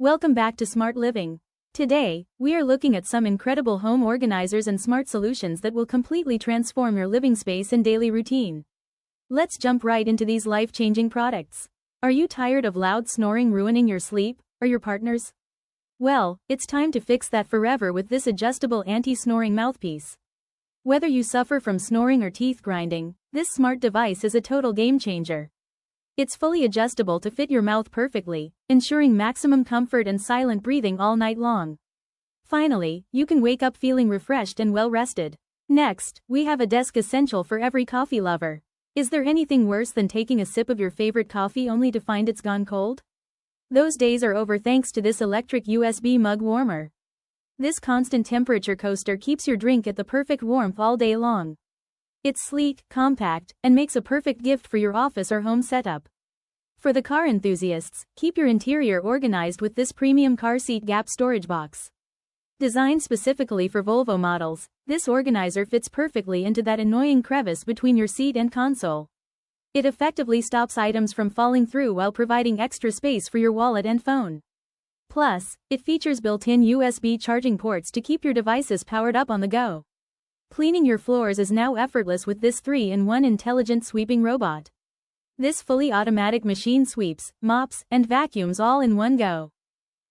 Welcome back to Smart Living. Today, we are looking at some incredible home organizers and smart solutions that will completely transform your living space and daily routine. Let's jump right into these life-changing products. Are you tired of loud snoring ruining your sleep, or your partner's? Well, it's time to fix that forever with this adjustable anti-snoring mouthpiece. Whether you suffer from snoring or teeth grinding, this smart device is a total game changer. It's fully adjustable to fit your mouth perfectly, ensuring maximum comfort and silent breathing all night long. Finally, you can wake up feeling refreshed and well-rested. Next, we have a desk essential for every coffee lover. Is there anything worse than taking a sip of your favorite coffee only to find it's gone cold? Those days are over thanks to this electric USB mug warmer. This constant temperature coaster keeps your drink at the perfect warmth all day long. It's sleek, compact, and makes a perfect gift for your office or home setup. For the car enthusiasts, keep your interior organized with this premium car seat gap storage box. Designed specifically for Volvo models, this organizer fits perfectly into that annoying crevice between your seat and console. It effectively stops items from falling through while providing extra space for your wallet and phone. Plus, it features built-in USB charging ports to keep your devices powered up on the go. Cleaning your floors is now effortless with this 3-in-1 intelligent sweeping robot. This fully automatic machine sweeps, mops, and vacuums all in one go.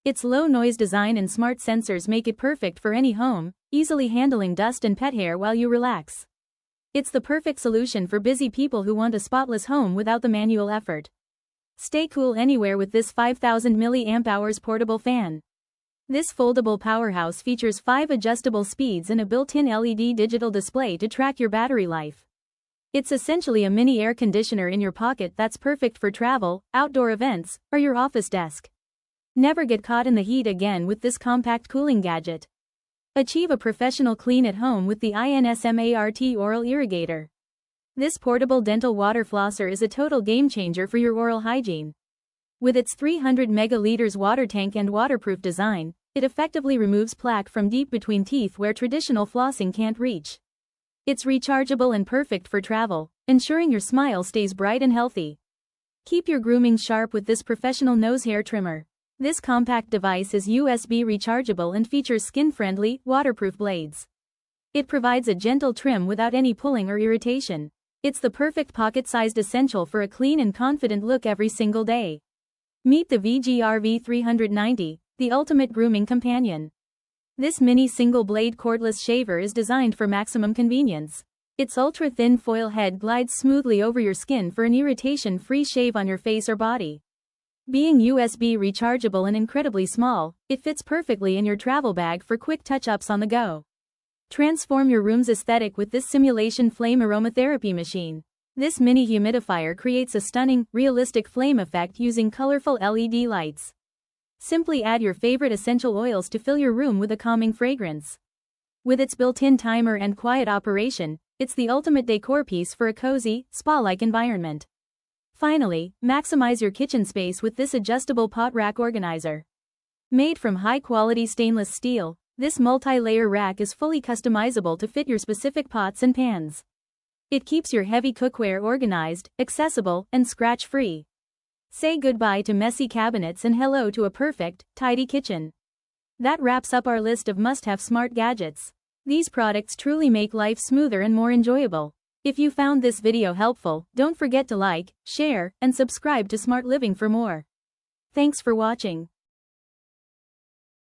Its low-noise design and smart sensors make it perfect for any home, easily handling dust and pet hair while you relax. It's the perfect solution for busy people who want a spotless home without the manual effort. Stay cool anywhere with this 5000 mAh portable fan. This foldable powerhouse features 5 adjustable speeds and a built-in LED digital display to track your battery life. It's essentially a mini air conditioner in your pocket that's perfect for travel, outdoor events, or your office desk. Never get caught in the heat again with this compact cooling gadget. Achieve a professional clean at home with the InSmart Oral Irrigator. This portable dental water flosser is a total game changer for your oral hygiene. With its 300 megaliters water tank and waterproof design, it effectively removes plaque from deep between teeth where traditional flossing can't reach. It's rechargeable and perfect for travel, ensuring your smile stays bright and healthy. Keep your grooming sharp with this professional nose hair trimmer. This compact device is USB rechargeable and features skin-friendly, waterproof blades. It provides a gentle trim without any pulling or irritation. It's the perfect pocket-sized essential for a clean and confident look every single day. Meet the VGR V390, the ultimate grooming companion. This mini single-blade cordless shaver is designed for maximum convenience. Its ultra-thin foil head glides smoothly over your skin for an irritation-free shave on your face or body. Being USB rechargeable and incredibly small, it fits perfectly in your travel bag for quick touch-ups on the go. Transform your room's aesthetic with this simulation flame aromatherapy machine. This mini humidifier creates a stunning, realistic flame effect using colorful LED lights. Simply add your favorite essential oils to fill your room with a calming fragrance. With its built-in timer and quiet operation, it's the ultimate decor piece for a cozy, spa-like environment. Finally, maximize your kitchen space with this adjustable pot rack organizer. Made from high-quality stainless steel, this multi-layer rack is fully customizable to fit your specific pots and pans. It keeps your heavy cookware organized, accessible, and scratch-free. Say goodbye to messy cabinets and hello to a perfect, tidy kitchen. That wraps up our list of must-have smart gadgets. These products truly make life smoother and more enjoyable. If you found this video helpful, don't forget to like, share, and subscribe to Smart Living for more. Thanks for watching.